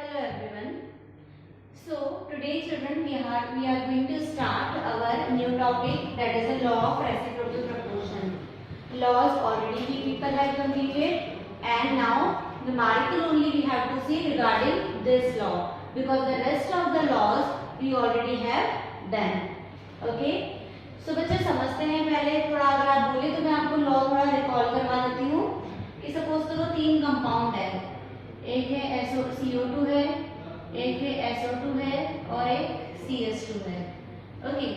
Hello everyone. So today children we are going to start our new topic, that is the law of reciprocal proportion. Laws already we people have completed, and now numerical only we have to see regarding this law, because the rest of the laws we already have done. Okay. So बच्चे समझते हैं, पहले थोड़ा अगर आप बोले तो मैं आपको लॉ थोड़ा रिकॉल करवा देती हूँ कि सपोज करो तीन कंपाउंड है, एक है CO2 है, एक है SO2 है और एक CS2 है. ओके,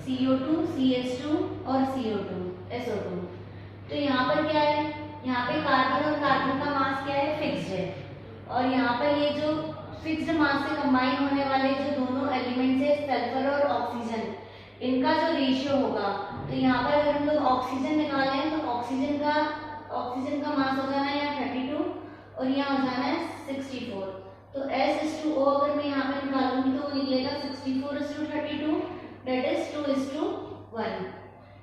CO2, CS2 और CO2 SO2. तो यहाँ पर क्या है, यहाँ पे कार्बन और कार्बन का मास क्या है, फिक्स्ड है, और यहाँ पर ये जो फिक्स्ड मास से कंबाइन होने वाले जो दोनों एलिमेंट्स है सल्फर और ऑक्सीजन, इनका जो रेशियो होगा, तो यहाँ पर अगर हम लोग ऑक्सीजन निकालें तो ऑक्सीजन का मास हो जाना है यहाँ 32 और यहाँ हो जाना है 64. तो S/O अगर मैं यहाँ पे निकालूंगी तो वो निकलेगा 64:32, दैट इज 2:1.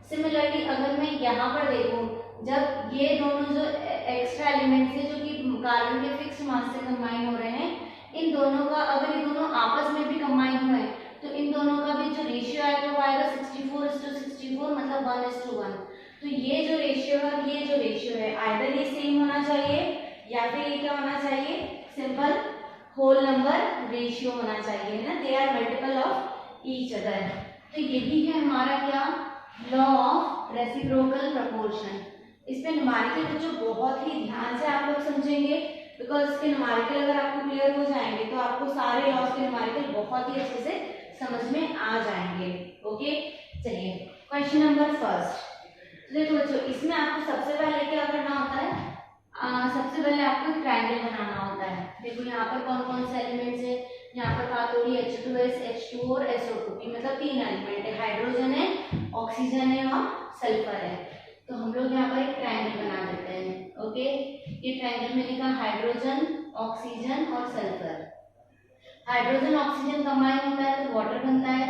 सिमिलरली अगर मैं यहाँ पर देखूँ, जब ये दोनों जो एक्स्ट्रा एलिमेंट्स है जो कि कार्बन के फिक्स मास से कंबाइन हो रहे हैं, इन दोनों का अगर ये दोनों आपस में भी कंबाइन हुए हैं तो इन दोनों का भी जो रेशियो आएगा वो आएगा 64:64, मतलब 1:1. तो ये जो रेशियो है, ये जो रेशियो है, आइदर ये सेम होना चाहिए या फिर ये क्या होना चाहिए, सिंपल होल नंबर रेशियो होना चाहिए ना, they are multiple of each other. तो यही है हमारा क्या, लॉ ऑफ रेसिप्रोकल प्रोपोर्शन. इस पे न्यूमेरिकल बच्चों बहुत ही ध्यान से आप लोग समझेंगे, बिकॉज इसके न्यूमेरिकल अगर आपको क्लियर हो जाएंगे तो आपको सारे लॉज के न्यूमेरिकल बहुत ही अच्छे से समझ में आ जाएंगे. ओके, चलिए क्वेश्चन नंबर फर्स्ट. तो देखो बच्चों, इसमें आपको सबसे पहले क्या करना होता है, सबसे पहले आपको एक ट्रायंगल बनाना होता है. देखो यहाँ पर कौन कौन से एलिमेंट्स है, यहाँ पर बात हो रही है H2S, H2O और SO2 की, मतलब तीन एलिमेंट है, हाइड्रोजन है, ऑक्सीजन है और सल्फर है. तो हम लोग यहाँ पर एक ट्रायंगल बना देते हैं. ओके, ये ट्रायंगल में लिखा हाइड्रोजन, ऑक्सीजन और सल्फर. हाइड्रोजन ऑक्सीजन कंबाइन होता है तो वाटर बनता है,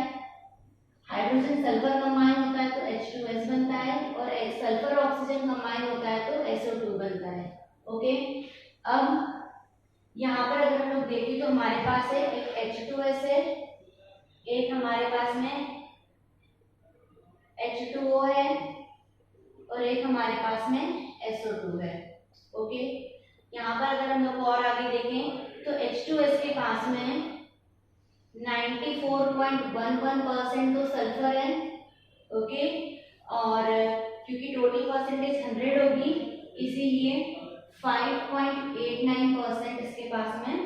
हाइड्रोजन सल्फर कंबाइन होता है तो H2S बनता है, और सल्फर ऑक्सीजन कंबाइन होता है तो SO2 बनता है. ओके, अब यहाँ पर अगर हम लोग देखें तो हमारे पास है एक H2S है, एक हमारे पास में H2O है और एक हमारे पास में SO2 है. ओके, यहाँ पर अगर हम लोग और आगे देखें तो H2S के पास में 94.11% तो सल्फर है. ओके, और क्योंकि टोटल परसेंटेज 100 होगी इसीलिए 5.89% इसके पास में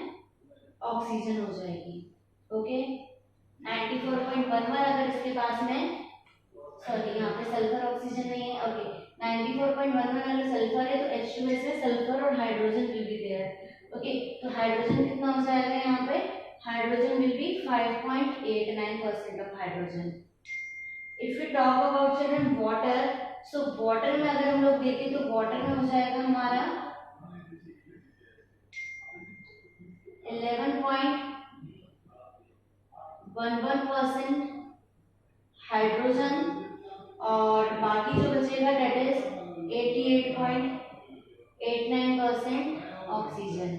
ऑक्सीजन हो जाएगी. ओके, 94.11 अगर इसके पास में, सॉरी यहाँ पे सल्फर ऑक्सीजन नहीं है. ओके, 94.11 अगर सल्फर है तो H2S है, सल्फर और hydrogen will be there. Okay, तो हाइड्रोजन कितना हो जाएगा यहाँ पे, hydrogen will be 5.89% of hydrogen. If you talk about children water, so water में अगर हम लोग देखें तो वाटर में हो जाएगा हमारा 11.11% हाइड्रोजन, और बाकी जो बचेगा that is 88.89% oxygen.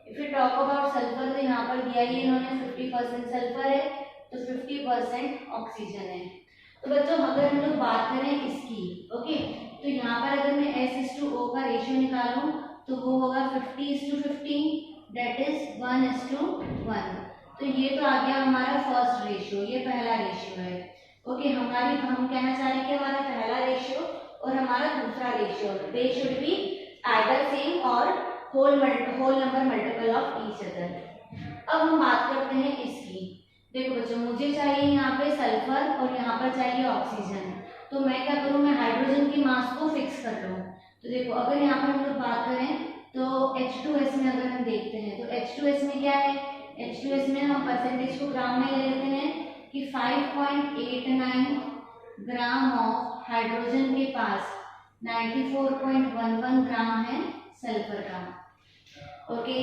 If you talk about sulphur, तो यहाँ पर दिया ही इन्होंने 50% सल्फर है तो 50% ऑक्सीजन है. तो बच्चों अगर हम लोग बात करें इसकी, ओके, तो यहाँ पर अगर मैं S/O का रेशियो निकालूं तो वो होगा 50:50, दैट इज 1:1. तो ये तो आ गया हमारा फर्स्ट रेशियो, ये पहला रेशियो है. ओके, हम कहना चाह रहे हैं कि हमारा पहला रेशियो और हमारा दूसरा ratio, they should be either same और whole number multiple of each other. अब हम बात करते हैं इसकी. देखो बच्चों, मुझे चाहिए यहाँ पे सल्फर और यहाँ पर चाहिए ऑक्सीजन, तो मैं क्या करूँ, मैं हाइड्रोजन की मास को फिक्स कर लूँ. तो देखो अगर यहाँ पर हम लोग बात करें तो H2S में अगर हम देखते हैं तो H2S में क्या है, H2S में हम परसेंटेज को ग्राम में ले लेते हैं कि 5.89 ग्राम ऑफ हाइड्रोजन के पास 94.11 ग्राम है सल्फर का. ओके,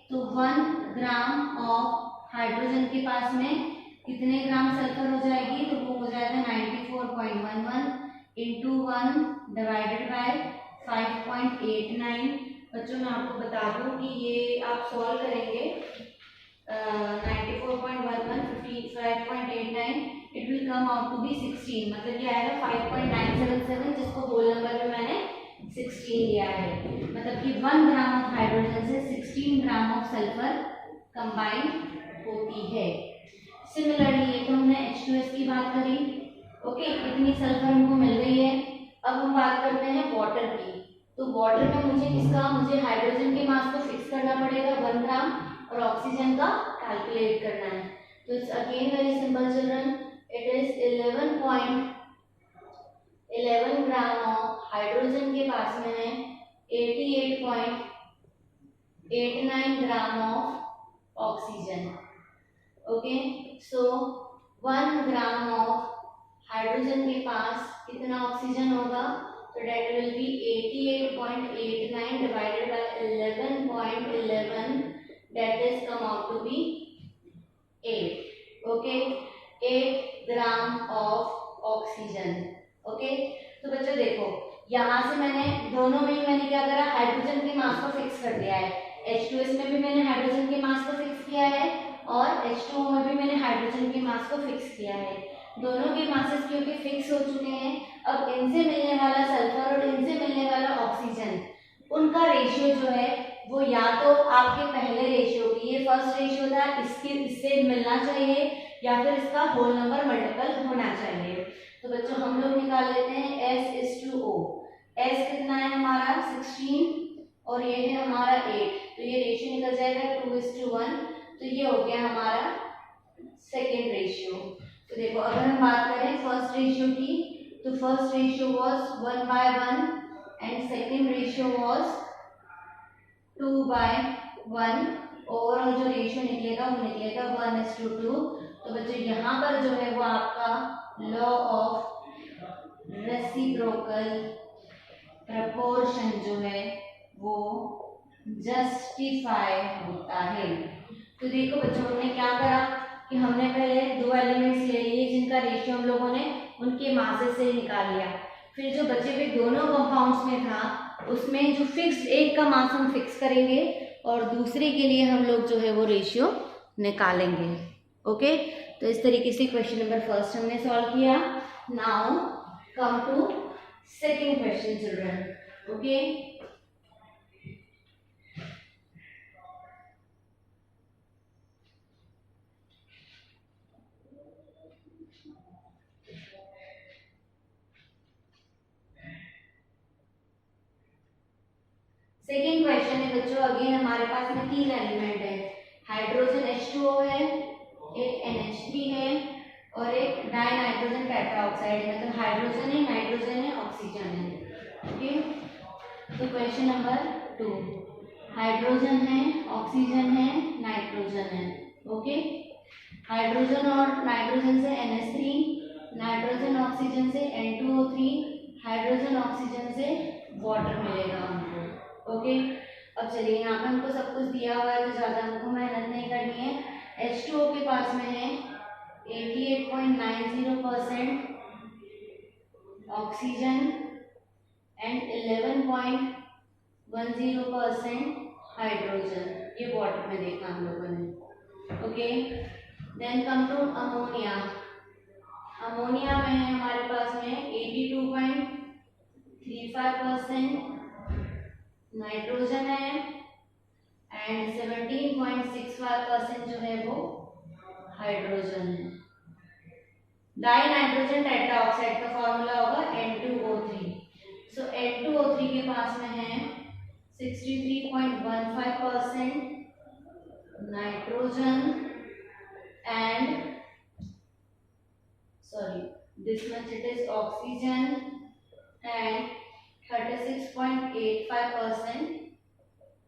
तो 1 ग्राम ऑफ हाइड्रोजन के पास में कितने ग्राम सल्फर हो जाएगी, तो वो हो जाएगा 94.11 इंटू 1 डिवाइडेड बाय 5.89. बच्चों मैं आपको बता दूं कि ये आप सॉल्व करेंगे 94.11 55.89 it will come out to be 16, मतलब ये आएगा 5.977, जिसको होल नंबर में मैंने 16 लिया है। मतलब कि 1 ग्राम ऑफ हाइड्रोजन से 16 ग्राम ऑफ सल्फर कंबाइन होती है। सिमिलरली ये तो हमने H2S की बात करी, ओके, इतनी सल्फर हमको मिल गई है। अब हम बात करते हैं वाटर की। तो वाटर में मुझे हाइड्रोजन के मास को फिक्स करना पड़ेगा 1 ग्राम और ऑक्सीजन का कैलकुलेट करना है। तो it's again very simple children, it is 11 gram of hydrogen के पास में है 88.89 gram of oxygen. Okay, so 1 gram of hydrogen के पास कितना ऑक्सीजन होगा, तो that will be 88.89 divided by 11.11, that is come out to be 8. Okay, 8 gram of oxygen. Okay, तो बच्चों देखो यहाँ से मैंने दोनों में मैंने क्या करा, हाइड्रोजन के मास को फिक्स कर दिया है। H2S में भी मैंने हाइड्रोजन के मास को फिक्स किया है और H2O में भी मैंने हाइड्रोजन के मास को फिक्स किया है। दोनों के मासेस क्योंकि फिक्स हो चुके हैं, अब इनसे मिलने वाला सल्फर और इनसे मिलने वाला ऑक्सीजन, उनका रेशियो जो है वो या तो आपके पहले रेशियो की, ये फर्स्ट रेशियो था, इससे मिलना चाहिए या फिर इसका होल नंबर मल्टीपल होना चाहिए। तो बच्चों हम लोग निकाल लेते हैं S/O। S कितना है हमारा 16 और ये है हमारा 8, तो ये रेशियो निकल जाएगा 2:1, तो ये हो गया हमारा सेकेंड रेशियो। तो देखो अगर हम बात करें फर्स्ट रेशियो की, तो first ratio was 1/1 and second ratio was 2/1। Overall जो रेशियो निकलेगा वो निकलेगा 1:2। तो बच्चों यहाँ पर जो है वो आपका लॉ ऑफ रेसिप्रोकल प्रपोर्शन जो है वो जस्टिफाई होता है। तो देखो बच्चों हमने क्या करा कि हमने पहले दो एलिमेंट्स ले लिए जिनका रेशियो हम लोगों ने उनके मासेस से निकाल लिया, फिर जो बचे हुए दोनों कंपाउंड्स में था उसमें जो फिक्स एक का मास हम फिक्स करेंगे और दूसरे के लिए हम लोग जो है वो रेशियो निकालेंगे। ओके, तो इस तरीके से क्वेश्चन नंबर फर्स्ट हमने सॉल्व किया। Now come to second question children. Okay, second question है बच्चों, अगेन हमारे पास में तीन एलिमेंट है, हाइड्रोजन H2O है, एक NH3 है और एक डाई नाइट्रोजन टेट्राऑक्साइड है। मतलब हाइड्रोजन है, नाइट्रोजन है, ऑक्सीजन है। ओके, तो क्वेश्चन नंबर 2, हाइड्रोजन है, ऑक्सीजन है, नाइट्रोजन है। ओके, हाइड्रोजन और नाइट्रोजन से NH3, नाइट्रोजन ऑक्सीजन से N2O3, हाइड्रोजन ऑक्सीजन से वाटर मिलेगा हमको। ओके, अब चलिए यहाँ पे हमको सब कुछ दिया हुआ है तो ज़्यादा हमको मेहनत नहीं करनी है। H2O के पास में है 88.90% ऑक्सीजन एंड 11.10% हाइड्रोजन, ये वाटर में देखा हम लोगों ने। Okay, then come to ammonia. Ammonia में है हमारे पास में 82.35% नाइट्रोजन है एंड 17.65% जो है वो हाइड्रोजन है। डाई नाइट्रोजन टेट्राऑक्साइड का फॉर्मूला होगा N2O3। सो N2O3 के पास में है 63.15% nitrogen and this much it is oxygen and 36.85%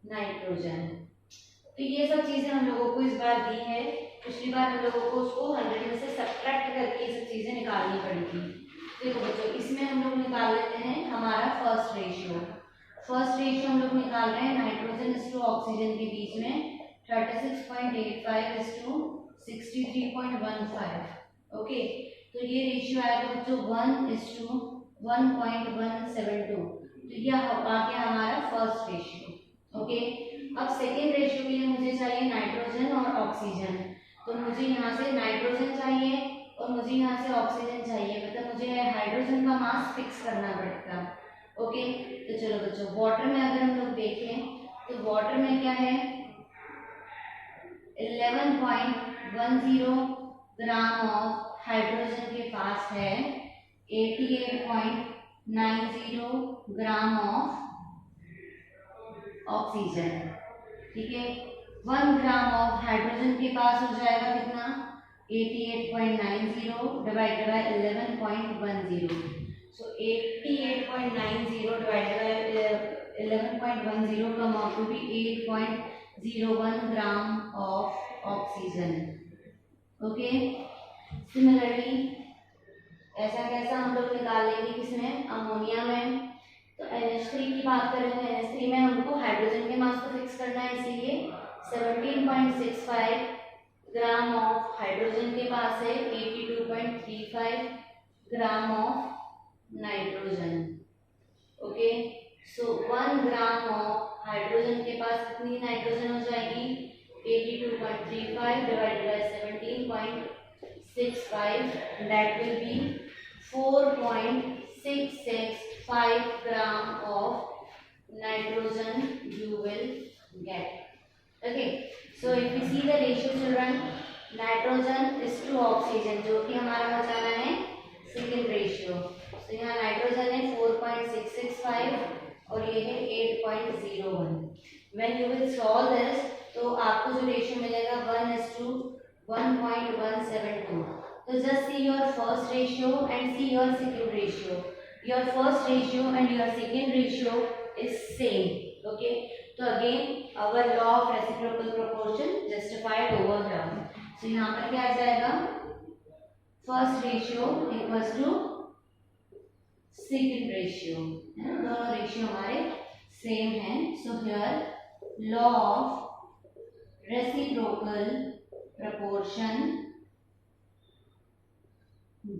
nitrogen. तो ये सब चीजें हम लोगों को इस बार दी है, पिछली बार हम लोगों को उसको 100 में से सब्ट्रैक्ट करके ये सब चीजें निकालनी पड़ी थी। देखो बच्चों इसमें हम लोग निकाल लेते हैं हमारा फर्स्ट रेशियो। फर्स्ट रेशियो हम लोग निकाल रहे हैं नाइट्रोजन इस टू ऑक्सीजन के बीच में 36.85 इस टू 63.15। ओके, तो ये रेशियो आएगा बच्चों 1:1.172। तो यह आ गया हमारा फर्स्ट रेशियो। ओके, अब सेकेंड रेशियो के लिए मुझे चाहिए चाहिए नाइट्रोजन और ऑक्सीजन, तो मुझे यहाँ से नाइट्रोजन चाहिए और मुझे यहाँ से ऑक्सीजन चाहिए, मतलब मुझे हाइड्रोजन का मास फिक्स करना पड़ेगा। ओके, तो चलो बच्चों, वाटर में अगर हम लोग देखें तो वाटर में क्या है, 11.10 ग्राम ऑफ हाइड्रोजन के पास है, 88.90 ग्राम ऑफ ऑक्सीजन। ठीक है, 1 ग्राम ऑफ हाइड्रोजन के पास हो जाएगा कितना, 88.90 divided by 11.10। So 88.90 divided by 11.10 come out to be 8.01 gram of oxygen. Okay, similarly ऐसा कैसा हम लोग निकाल लेंगे किसमें, अमोनिया में। तो NH3 की बात करेंगे, NH3 में हमको हाइड्रोजन के मास को फिक्स करना है, इसीलिए 17.65 ग्राम ऑफ हाइड्रोजन के पास है, 82.35 gram of nitrogen. Okay, so 1 gram of hydrogen के पास कितनी नाइट्रोजन हो जाएगी, 82.35 divided by 17.65, that will B 4.665 gram of nitrogen you will get. Okay, so if we see the ratio children, nitrogen is to oxygen, जो कि हमारा बचाना है second ratio. तो यहाँ नाइट्रोजन है 4.665 और ये है 8.01। When you will solve this, तो आपको जो रेशियो मिलेगा 1:1.172। So just see your first ratio and see your second ratio. Your first ratio and your second ratio is same. Okay. So again, our law of reciprocal proportion justified over here. So यहाँ पर क्या आ जाएगा, first ratio equals to second ratio. दोनों ratio हमारे same हैं. So here law of reciprocal proportion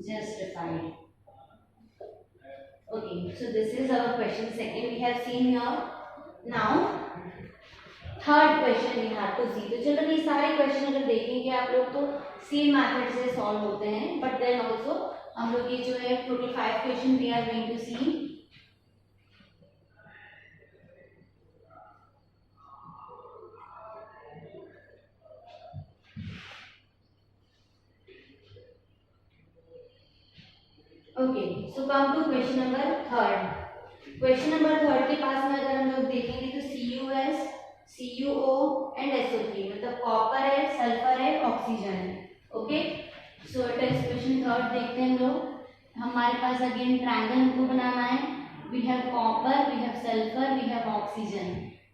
justified. Okay, so this is our question second we have seen here. Now third question we have to see. तो चलो ये सारे question अगर देखेंगे आप लोग तो सेम मेथड से सॉल्व होते हैं, बट देन ऑल्सो हम लोग ये जो है total 5 question we are going to see. Okay, so come to question number third. Question number third के पास में अगर हम लोग देखेंगे तो CuS, CuO एंड SO3, मतलब कॉपर है, सल्फर है, ऑक्सीजन है. Okay, so it is question third. देखते हैं हम लोग. हमारे पास अगेन ट्रायंगल हमको बनाना है. We have copper, we have sulphur, we have oxygen.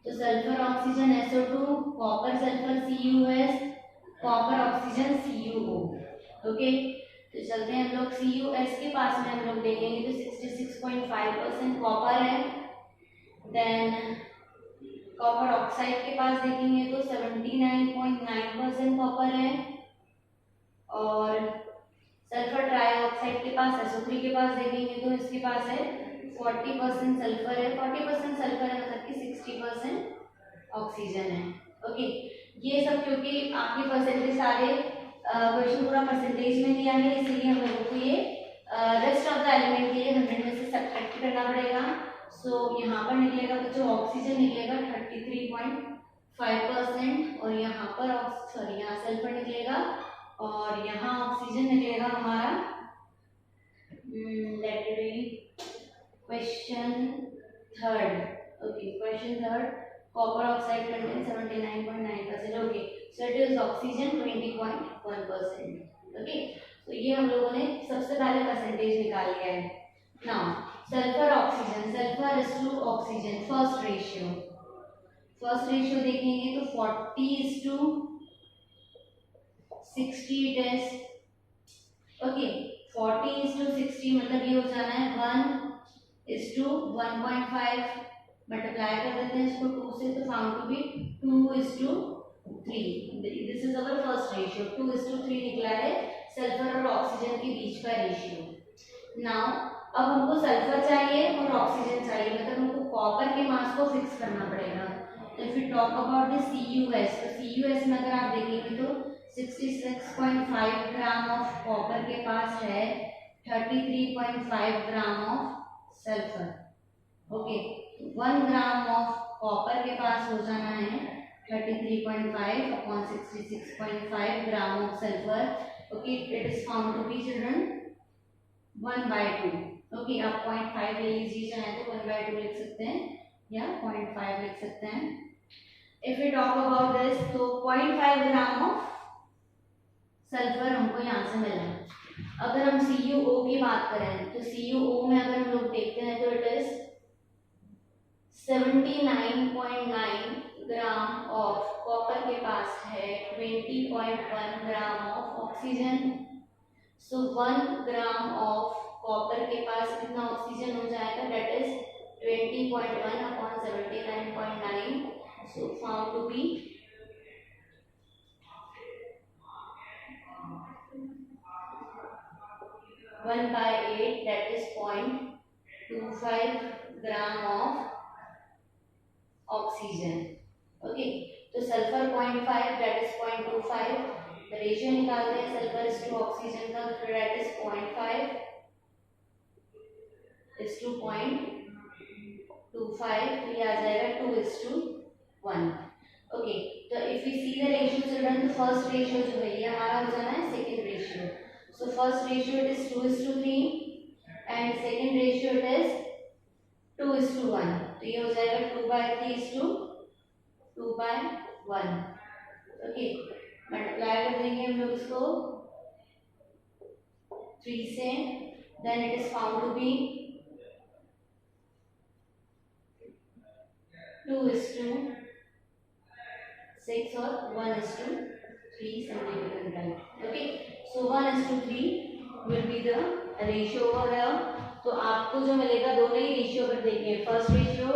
तो sulphur oxygen SO2, copper sulphur CuS, copper oxygen CuO. Okay, तो चलते हैं हम लोग. CuS के पास में हम लोग देखेंगे तो 66.5% कॉपर है. देन कॉपर ऑक्साइड के पास देखेंगे तो 79.9% कॉपर है. और सल्फर ट्राइऑक्साइड के पास SO3 के पास देखेंगे तो इसके पास है 40% सल्फर है. 40% सल्फर है मतलब कि 60% ऑक्सीजन है. ओके, ये सब क्योंकि आपके परसेंटेज सारे क्वेश्चन पूरा परसेंटेज में दिया है, इसीलिए हम लोगों को ये रेस्ट ऑफ द एलिमेंट के लिए 100 में से सब्ट्रैक्ट करना पड़ेगा. सो यहाँ पर निकलेगा बच्चों ऑक्सीजन निकलेगा 33.5% और यहाँ पर सॉरी यहाँ सल्फर निकलेगा और यहाँ ऑक्सीजन निकलेगा हमारा. Question third. Okay, question third, copper oxide content 79.9%. Okay, so it is oxygen 20.1%. Okay, तो ये हम लोगों ने सबसे पहले परसेंटेज निकाल लिया है. Now sulphur oxygen, sulphur is to oxygen, first ratio देखेंगे तो 40:60 इट इज. ओके, 40:60 मतलब ये हो जाना है 1:1.5. मल्टीप्लाई कर देते हैं इसको 2 से तो found to be 2:3. This is our first ratio. 2:3 निकला है सल्फर और ऑक्सीजन के बीच का रेशियो. नाउ अब हमको सल्फर चाहिए और ऑक्सीजन चाहिए, मतलब हमको कॉपर के मास को फिक्स करना पड़ेगा. तो if you talk about the CuS, तो CuS में अगर आप देखेंगे तो 66.5 ग्राम ऑफ कॉपर के पास है 33.5 gram of sulphur. Okay, 1 gram of copper के पास हो जाना है 33.5 upon 66.5 gram of sulphur. Okay, it is found to be children 1/2। Okay, आप 0.5 ले लीजिए, चाहे तो 1/2 लिख सकते हैं या 0.5 लिख सकते हैं। If we talk about this तो 0.5 ग्राम ऑफ सल्फर हमको यहाँ से मिला है। अगर हम CuO की बात करें तो CuO में अगर हम लोग देखते हैं तो it is 79.9 gram of copper के पास है 20.1 gram of oxygen. So 1 gram of copper के पास कितना ऑक्सीजन हो जाएगा, that is 20.1 upon 79.9, so found to be 1/8, that is 0.25 gram of oxygen. Okay, तो सल्फर 0.5 दैट इज 0.25, रेशियो निकालते हैं सल्फर इज टू ऑक्सीजन का, तो दैट इज 0.5 इज टू 0.25, तो ये आ जाएगा 2:1। ओके, तो if we see the ratio children, तो फर्स्ट रेशियो जो है ये हमारा हो जाना है second ratio. So first ratio it is 2:3 and second ratio it is 2:1, तो ये हो जाएगा 2/3:2/1। ओके, मल्टीप्लाई कर देंगे हम लोग इसको 3 से, then it is found to be 2:6 और 1:3 centimeter right। Okay, so 1:3 will be the ratio over here। तो आपको जो मिलेगा दोनों ही रेशियो पर देखिए, first ratio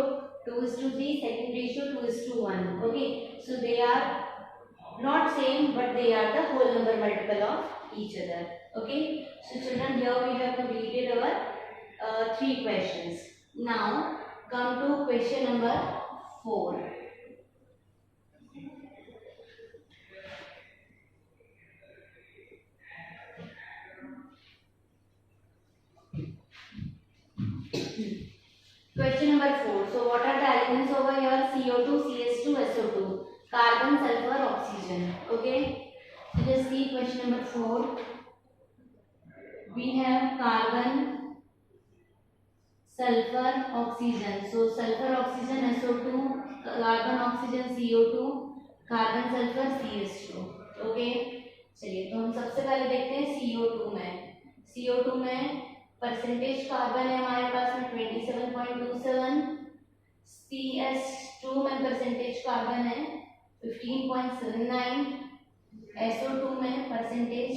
2:3, second ratio 2:1। Okay, so they are not same but they are the whole number multiple of each other। Okay, so children, here we have completed our 3 questions। Now come to question number 4। Question number 4, so what are the elements over here? CO2, CS2, SO2, carbon, sulfur, oxygen। Okay, so just see question number 4, we have carbon, sulfur, oxygen। So sulfur, oxygen, SO2, carbon, oxygen, CO2, carbon, sulfur, CS2। Okay, चलिए तो हम सबसे पहले देखते हैं CO2 में। CO2 में percentage carbon है हमारे पास में 27.27, CS2 में परसेंटेज कार्बन है 15.79, SO2 में परसेंटेज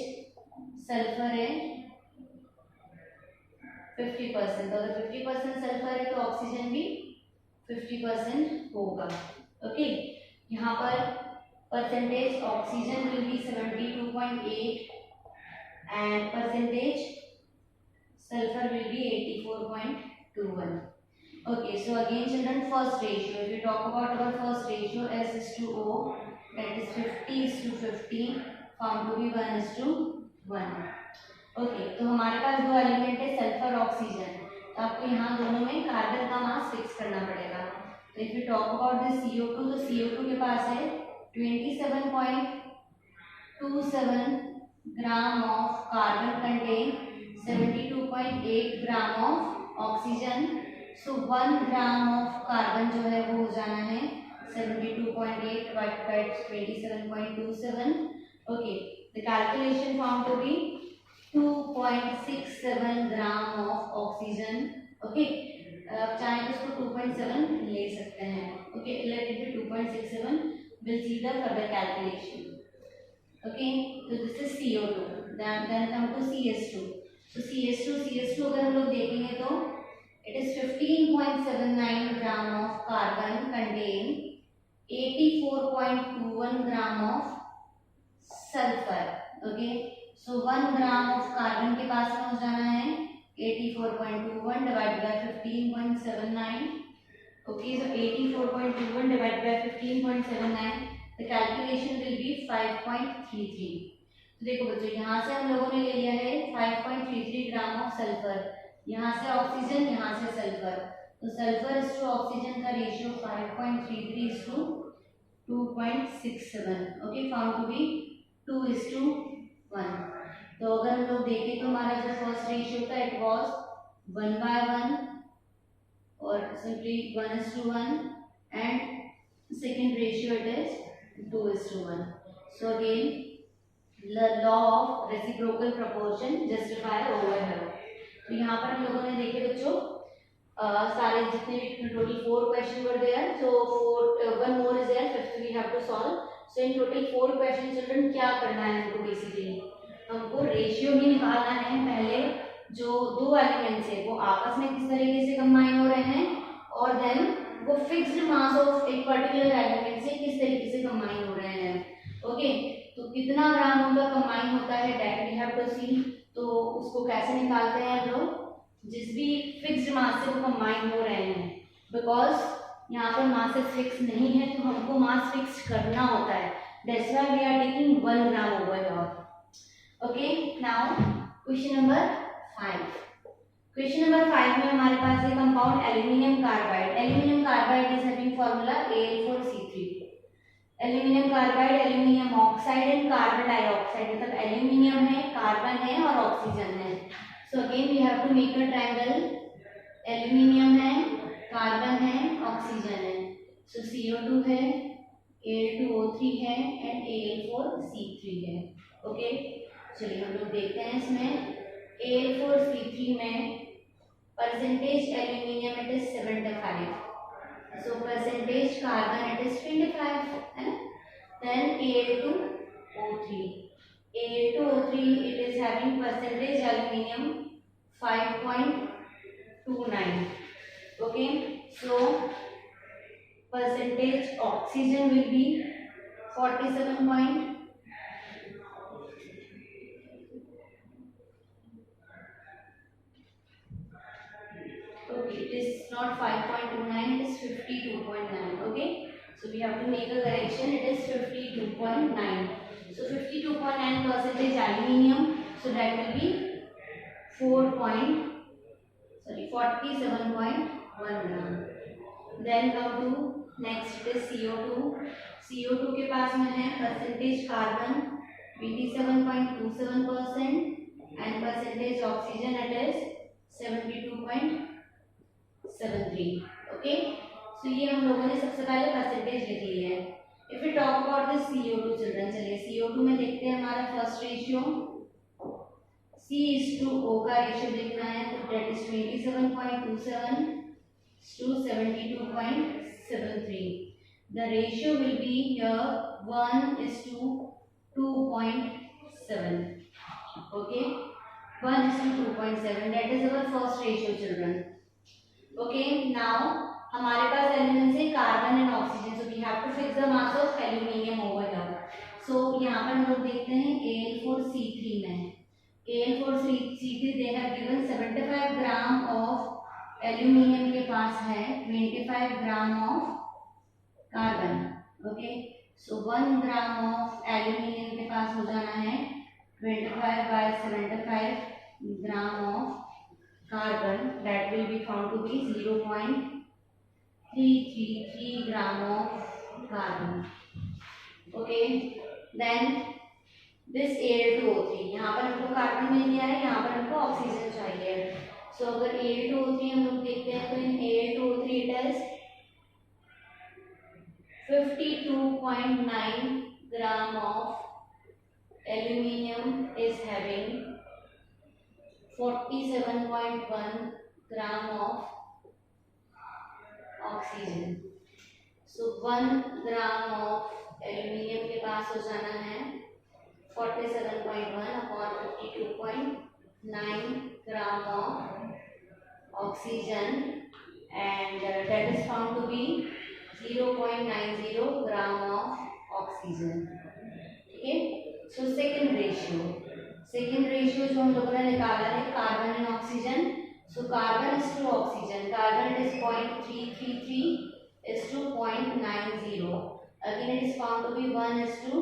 सल्फर है 50%। तो अगर 50% सल्फर है तो ऑक्सीजन भी 50% होगा। ओके, यहाँ पर percentage oxygen will be 72.8 and percentage sulfur will be 84.21। okay, so again children, first ratio, if we talk about our first ratio S:O, that is 50:50, found to be 1:1। okay, तो हमारे पास दो element है sulphur oxygen, तो आपको यहाँ दोनों में carbon का मास फिक्स करना पड़ेगा। तो if we talk about this CO2, तो CO2 के पास है 27.27 gram of carbon contain 72.8 gram of oxygen. So 1 gram of carbon जो है वो हो जाना है 72.8 divided by 27.27। Okay, the calculation found to be 2.67 gram of oxygen. Okay, आप चाहें तो इसको 2.7 ले सकते हैं। Okay, let it be 2.67, will see the further calculation. Okay, तो this is CO2, then come to CS2। तो CS2 अगर हम लोग देखेंगे तो it is 15.79 gram of carbon contain 84.21 gram of sulphur. Okay, so 1 gram of carbon के पास में हो जाना है 84.21 divided by 15.79। Okay, so 84.21 divided by 15.79, the calculation 5.33। तो देखो बच्चों, यहाँ से हम लोगों ने ले लिया है 5.33 ग्राम ऑफ सल्फर, यहाँ से ऑक्सीजन, यहाँ से सल्फर। तो सल्फर इज टू ऑक्सीजन का ratio 5.33 is to 2.67, okay, found to be 2:1। तो अगर हम लोग देखें तो हमारा जो फर्स्ट रेशियो था इट वाज 1/1 और simply 1:1, and second ratio it is 2:1. So again the law of reciprocal proportion justify over here. तो यहाँ पर हम लोगों ने देखे बच्चों सारे जितने भी total 4 question were there, so 1 more is there, 5th we have to solve. So in total 4 question children क्या करना है हमको, बेसिकली हमको रेशियो भी निकालना है पहले, जो दो एलिमेंट्स है वो आपस में किस तरीके से कंबाइन हो रहे हैं, और देन वो फिक्स्ड मास ऑफ एक पर्टिकुलर एलिमेंट से किस तरीके से कंबाइन हो रहे हैं, ओके। तो कितना ग्राम उनका कंबाइन होता है दैट वी हैव टू सी। तो उसको कैसे निकालते हैं हम लोग, जिस भी फिक्स्ड मास से वो कंबाइन हो रहे हैं, बिकॉज यहाँ पर मास फिक्स नहीं है तो हमको मास फिक्स करना होता है, that's why we are taking 1 gram over here, okay. Now question number 5। Question number 5 में हमारे पास है compound aluminium carbide. Aluminium carbide is having formula Al4C3। Aluminium carbide, aluminium oxide and carbon dioxide, मतलब aluminium है, carbon है और oxygen है। So again we have to make a triangle, aluminium है, कार्बन है, ऑक्सीजन है। सो CO2 है, Al2O3 है एंड Al4C3 है, ओके। चलिए हम लोग देखते हैं इसमें Al4C3 में percentage aluminium it is 75, so percentage carbon it is 25 है ना। Then Al2O3 it is having percentage aluminium 5.29, okay. So percentage oxygen will be 47. Okay, it is not 5.29, it is 52.9, okay. So we have to make a correction, it is 52.9. So 52.9 percentage aluminium, so that will be 47.1 gram. Then come to next, it is CO2. CO2 के पास में है percentage carbon 87.27% and percentage oxygen it is 72.73, okay. So ये हम लोगों ने सबसे पहले परसेंटेज लिख ली है। If you talk about this CO2 children, चलिए CO2 में देखते हैं हमारा फर्स्ट रेशियो C:O का रेशियो देखना है, तो that is 27.27 to 72.73. The ratio will be here 1:2.7, okay. 1:2.7, that is our first ratio children, okay. Now हमारे पास एलिमेंट्स है carbon and oxygen, so we have to fix the mass of aluminium over here. So यहाँ पर हम लोग देखते हैं Al4C3 में, Al4C3 they have given 75 gram of aluminium के पास है 25 gram of carbon, okay. So 1 gram of aluminium के पास हो जाना है 25/75 gram of carbon, that will be found to be 0.333 gram of carbon, okay. Then this Al2O3, यहाँ पर हमको कार्बन मिल गया है, यहाँ पर हमको ऑक्सीजन चाहिए। सो अगर Al2O3 हम लोग देखते हैं तो इन Al2O3 it is 52.9 gram of aluminium is having 47.1 gram of oxygen. So 1 gram of aluminium के पास हो जाना है 47.1 upon 52.9 gram of oxygen, and that is found to be 0.90 gram of oxygen, ठीक है। सो सेकेंड रेशियो जो हम लोगों ने निकाला है carbon and oxygen, so carbon is to oxygen, carbon it is 0.333 is to 0.90, again it is found to be 1:2.7,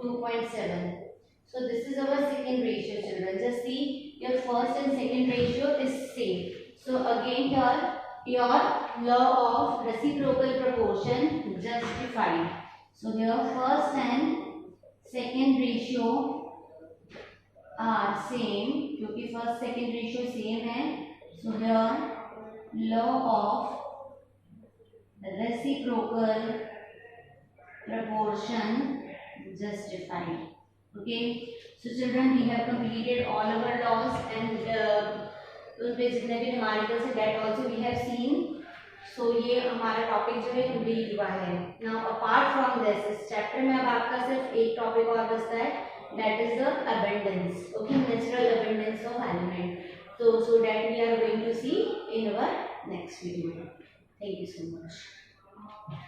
2.7. So this is our second ratio, children. Just see, your first and second ratio is same. So again here, your law of reciprocal proportion justified. So here first and second ratio are same, क्योंकि first second ratio same है. So here law of reciprocal proportion justified. Okay, so children, we have completed all our laws and उसमें जितने भी numerical से that also we have seen. So ये हमारा topic जो है कंप्लीट हुआ है. Now apart from this, इस चैप्टर में अब आपका सिर्फ एक टॉपिक और बचता है, that is the abundance. Okay, natural abundance of element. So that we are going to see in our next video. Thank you so much.